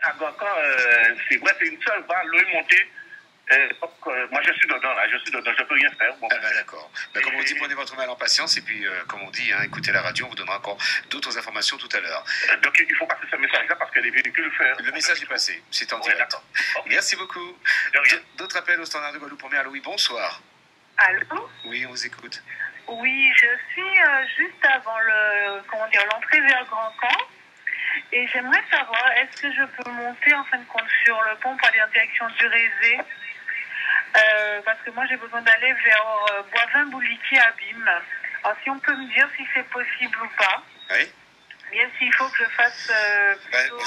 À Gokhan, c'est vrai, c'est une seule barre, l'eau est montée. Donc, moi, je suis dedans, là, je suis dedans, je peux rien faire. Bon, Ah ben d'accord. Ben, comme on dit, prenez votre mal en patience et puis, comme on dit, hein, écoutez la radio, on vous donnera encore d'autres informations tout à l'heure. donc, il faut passer ce message-là parce que les véhicules font... Le message est passé, c'est en Oui, direct. d'accord. Okay. Merci beaucoup. D'autres appels au standard de Guadeloupe Première. Allô, oui, bonsoir. Allô? Oui, on vous écoute. Oui, je suis juste avant l'entrée vers Grand Camp. Et j'aimerais savoir, est-ce que je peux monter en fin de compte sur le pont pour aller en direction du Rézé? Parce que moi j'ai besoin d'aller vers Boivin-Bouliquier Abîme. Alors si on peut me dire si c'est possible ou pas. Oui. Bien s'il faut que je fasse plutôt,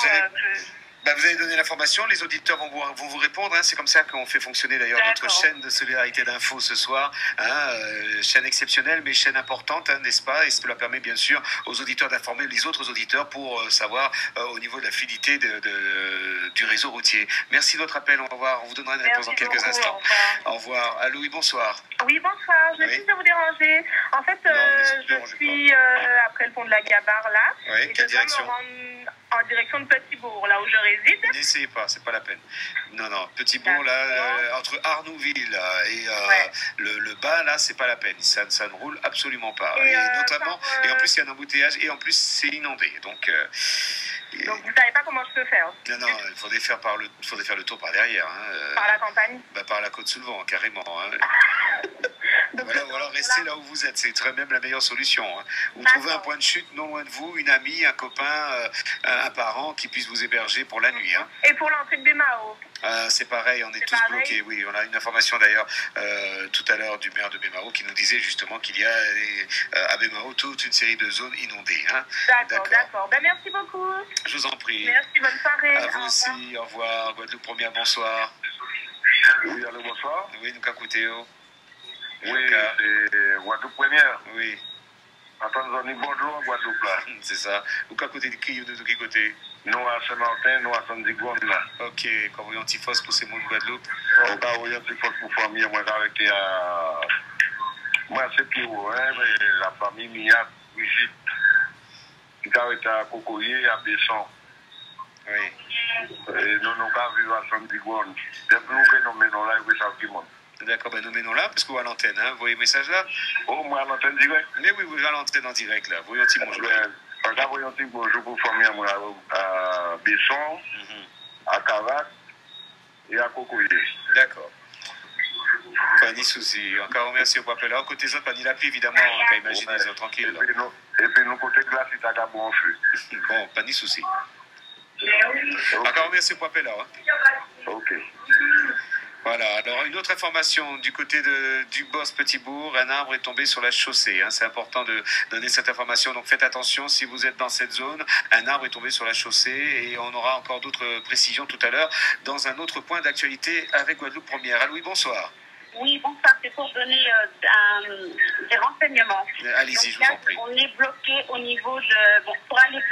vous avez donné l'information, les auditeurs vont vous répondre. Hein. C'est comme ça qu'on fait fonctionner d'ailleurs notre chaîne de solidarité d'infos ce soir. Hein. Chaîne exceptionnelle, mais chaîne importante, hein, n'est-ce pas? Et cela permet bien sûr aux auditeurs d'informer les autres auditeurs pour savoir au niveau de la fluidité du réseau routier. Merci de votre appel. On va voir. On vous donnera une réponse dans quelques instants. Au revoir. Allô, oui, bonsoir. Oui, bonsoir. Je suis de vous déranger. En fait, je suis après le pont de la Gabarre là. Oui, quelle direction? En direction de Petit-Bourg, là où je réside. N'essayez pas, c'est pas la peine. Non, Petit-Bourg, là, entre Arnouville et le bas, là, c'est pas la peine. Ça ne roule absolument pas. Et notamment, et en plus, il y a un embouteillage, et en plus, c'est inondé. Donc, vous savez pas comment je peux faire? Non, il faudrait faire le tour par derrière. Hein. Par la campagne? Par la côte sous le vent, carrément. Hein. Voilà, ou alors restez là où vous êtes, c'est très même la meilleure solution. Hein. Vous trouvez un point de chute non loin de vous, une amie, un copain, un parent qui puisse vous héberger pour la nuit. Hein. Et pour l'entrée de Bémao? C'est pareil, on est tous bloqués. Oui, on a une information d'ailleurs tout à l'heure du maire de Bémao qui nous disait justement qu'il y a à Bémao toute une série de zones inondées. Hein. D'accord. Ben, merci beaucoup. Je vous en prie. Merci, bonne soirée. À vous aussi, au revoir. Guadeloupe Première, bonsoir. Oui, allô, bonsoir. Oui, nous Kakoutéo. Oui, c'est Guadeloupe Première. Oui. Attends, on est bonjour, Guadeloupe là. C'est ça. Ou Kakouté de qui ou de quel côté? Nous à Saint-Martin, nous à Sandigoune là. Ok, quand vous avez un petit fosse pour ces mots de Guadeloupe. On va avoir un petit fosse pour famille, moi j'ai arrêté à. Moi c'est Pierrot, hein, mais la famille Mia, Brigitte, qui a arrêté à Cocoyer, à Besson. Oui. Et nous avons vu à Sandigoune. Depuis que nous menons là, ils savent tout le monde. D'accord, ben nous menons là, parce qu'on est à l'antenne, hein. Vous voyez le message là? Oh, moi à l'antenne direct? Mais oui, vous à l'antenne en direct là. Vous voyez un petit bonjour. Voyons un petit bonjour pour famille à Besson, à Cavac et à Cocoyer. D'accord. Pas de souci. Encore merci au appel là. Côté autres, pas ni la pluie évidemment, on peut imaginer ça tranquille. Et puis nous côté glace, il t'a bon feu. Bon, pas de souci. Encore merci au appel là. Hein. Ok. Voilà, alors une autre information du côté du boss Petit-Bourg, un arbre est tombé sur la chaussée. Hein. C'est important de donner cette information, donc faites attention si vous êtes dans cette zone. Un arbre est tombé sur la chaussée et on aura encore d'autres précisions tout à l'heure dans un autre point d'actualité avec Guadeloupe Première. Allô, oui, bonsoir. Oui, bonsoir, c'est pour donner des renseignements. Allez-y, je vous en prie. On est bloqué au niveau de... Bon,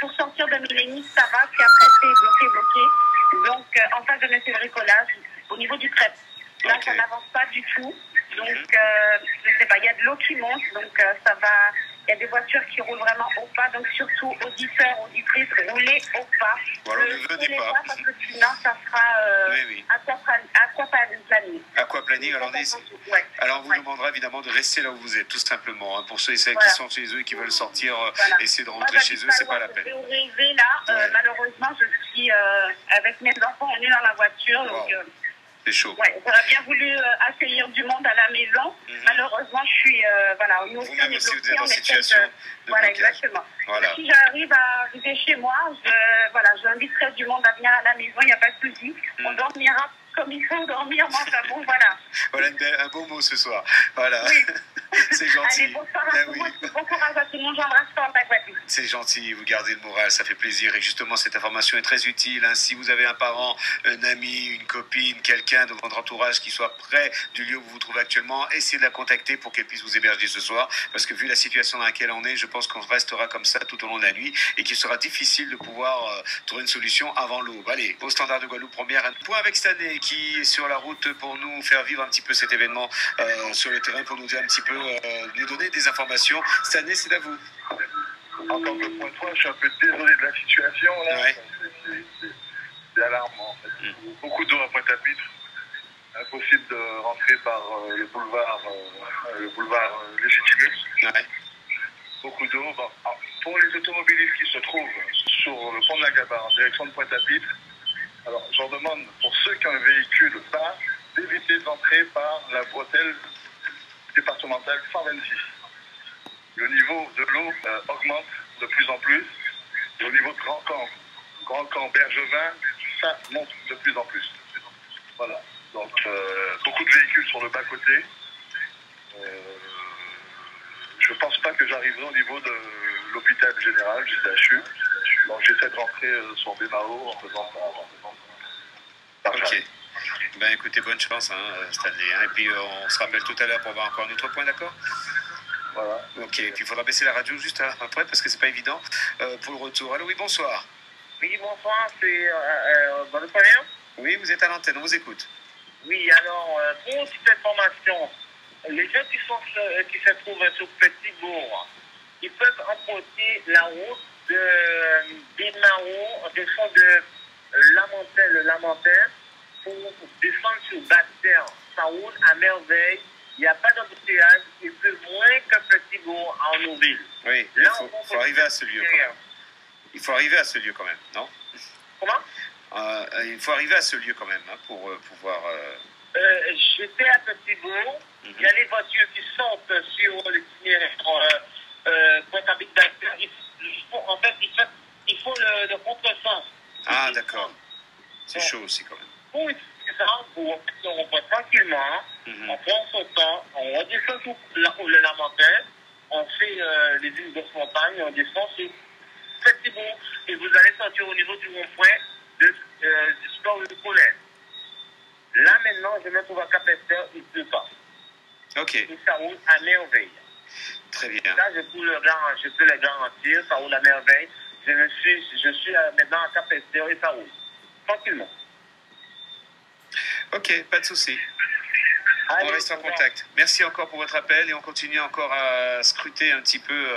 pour sortir de Millénis, ça va, puis après c'est bloqué. Donc, en face de monsieur le bricolage, au niveau du crêpe. Là, ça n'avance pas du tout. Donc, je ne sais pas, il y a de l'eau qui monte, donc ça va... Il y a des voitures qui roulent vraiment au pas, donc surtout auditeurs, auditrices, roulez au pas. Voilà, ne venez pas. Parce que sinon, ça sera aquaplaning. Aquaplaning, alors on vous demandera évidemment de rester là où vous êtes, tout simplement. Hein. Pour ceux et celles qui sont chez eux et qui veulent sortir, essayer de rentrer chez eux, c'est pas la peine. Malheureusement, je suis avec mes enfants, on est dans la voiture, donc... C'est chaud. Ouais, j'aurais bien voulu accueillir du monde à la maison. Malheureusement, je suis... nous aussi, on est bloqués. Vous situation de voilà, exactement. Voilà. Si j'arrive à arriver chez moi, j'inviterai du monde à venir à la maison, il n'y a pas de souci. On dormira comme il faut dormir, mais enfin bon, voilà. Voilà un beau mot ce soir. Voilà. Oui. C'est gentil. Allez, bonsoir à tout le monde. Bon courage à tout le monde. J'embrasse fort la Guadeloupe. C'est gentil, vous gardez le moral, ça fait plaisir. Et justement, cette information est très utile. Hein. Si vous avez un parent, un ami, une copine, quelqu'un de votre entourage qui soit près du lieu où vous vous trouvez actuellement, essayez de la contacter pour qu'elle puisse vous héberger ce soir. Parce que vu la situation dans laquelle on est, je pense qu'on restera comme ça tout au long de la nuit et qu'il sera difficile de pouvoir trouver une solution avant l'aube. Allez, au standard de Guadeloupe Première, un point avec Stanley qui est sur la route pour nous faire vivre un petit peu cet événement sur le terrain, pour nous dire un petit peu, nous donner des informations. Stanley, c'est à vous. En tant que point 3, je suis un peu désolé de la situation là. Ouais. c'est alarmant en fait. Beaucoup d'eau à Pointe-à-Pitre. Impossible de rentrer par le boulevard Légitimus. Ouais. Beaucoup d'eau. Bon, pour les automobilistes qui se trouvent sur le pont de la Gabarre en direction de Pointe-à-Pitre, alors j'en demande pour ceux qui ont un véhicule bas d'éviter d'entrer par la bretelle départementale 126. Le niveau de l'eau augmente de plus en plus. Et au niveau de Grand Camp, Bergevin, ça monte de plus en plus. Voilà. Donc, beaucoup de véhicules sur le bas-côté. Je ne pense pas que j'arriverai au niveau de l'hôpital général, du CHU. Donc, j'essaie de rentrer sur Bémao en faisant par Ok. Ben écoutez, bonne chance, Stanley. Et puis on se rappelle tout à l'heure pour voir encore un autre point, d'accord? Voilà. Ok, et puis il faudra baisser la radio juste après parce que c'est pas évident pour le retour. Allô, oui, bonsoir. Oui, bonsoir, c'est dans le palais. Oui, vous êtes à l'antenne, on vous écoute. Oui, alors, pour une petite information, les gens qui se trouvent sur Petit-Bourg, ils peuvent emprunter la route des Marons en descendant de Lamentin pour descendre sur Bastère. Ça roule à merveille. Il n'y a pas d'embouteillage. Il pleut moins que Petit-Bourg en Nouville. Oui, Là, il faut arriver à ce lieu quand même. Il faut arriver à ce lieu quand même, non? Comment? Il faut arriver à ce lieu quand même pour pouvoir... J'étais à Petit-Bourg. Il y a les voitures qui sortent sur l'itinéraire Pointe-à-Pitre-Bastère. En fait, il faut le contresens. Ah, d'accord. C'est chaud aussi quand même. Pour utiliser ça, on reprend tranquillement, on prend son temps, on redescend sur la montagne, on fait les îles de montagne, on descend sur Petit-Bourg et vous allez sortir au niveau du rond-point du sport de Colère. Là maintenant, je me trouve à Cap-Esther, il ne pleut pas. Ok. Et ça roule à merveille. Très bien. Ça, je peux le garantir, ça roule à merveille. Je suis maintenant à Cap-Esther et ça roule. Tranquillement. Ok, pas de souci. Allez, On reste en contact. Merci encore pour votre appel et on continue encore à scruter un petit peu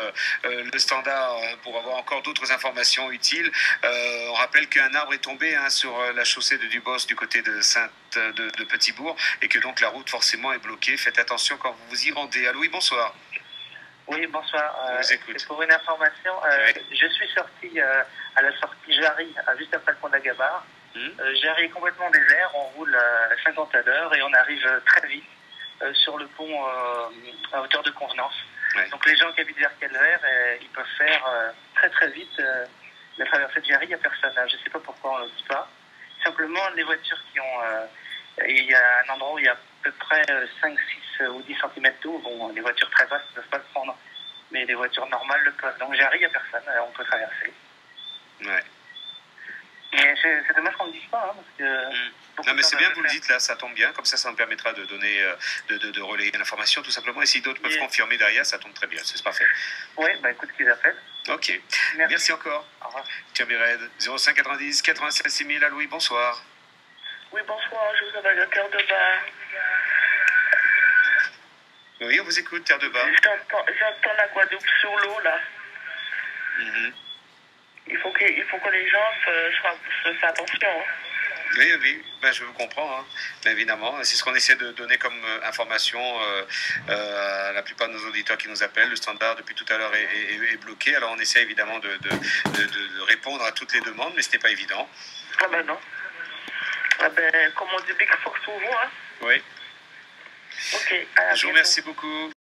le standard pour avoir encore d'autres informations utiles. On rappelle qu'un arbre est tombé sur la chaussée de Dubos du côté de Petit-Bourg et que donc la route forcément est bloquée. Faites attention quand vous vous y rendez. Allô, oui, bonsoir. Oui, bonsoir. On vous écoute. C'est pour une information. Oui. Je suis sorti à la sortie Jarry, juste après le pont de la Gabarre. Jarry est complètement désert, on roule à 50 à l'heure et on arrive très vite sur le pont à hauteur de Convenance. Ouais. Donc les gens qui habitent vers Calvaire, ils peuvent faire très très vite la traversée de Jarry, il n'y a personne. Je ne sais pas pourquoi on ne le dit pas. Simplement, les voitures qui ont... il y a un endroit où il y a à peu près 5, 6 ou 10 cm d'eau. Bon, les voitures très basses ne peuvent pas le prendre, mais les voitures normales le peuvent. Donc Jarry, il n'y a personne, on peut traverser. Ouais. Mais c'est dommage qu'on ne le dise pas, parce que... Non mais c'est bien, vous le dites là, ça tombe bien, comme ça me permettra de donner, de relayer l'information tout simplement, et si d'autres peuvent confirmer derrière, ça tombe très bien, c'est parfait. Oui, bah écoute qu'ils appellent. Ok, merci encore. Au revoir. Thierry Red, 05 90 96 6000, à Louis, bonsoir. Oui, bonsoir, je vous appelle de Terre de Bar. Oui, on vous écoute, Terre de Bar. J'entends la Guadeloupe sur l'eau, là. Il faut que les gens fassent attention. Oui, ben, je vous comprends, ben, évidemment. C'est ce qu'on essaie de donner comme information à la plupart de nos auditeurs qui nous appellent. Le standard, depuis tout à l'heure, est bloqué. Alors, on essaie évidemment de répondre à toutes les demandes, mais ce n'est pas évident. Ah ben non. Ah ben, comme on dit, Big Fox ouvre, Oui. Ok. Je vous remercie beaucoup.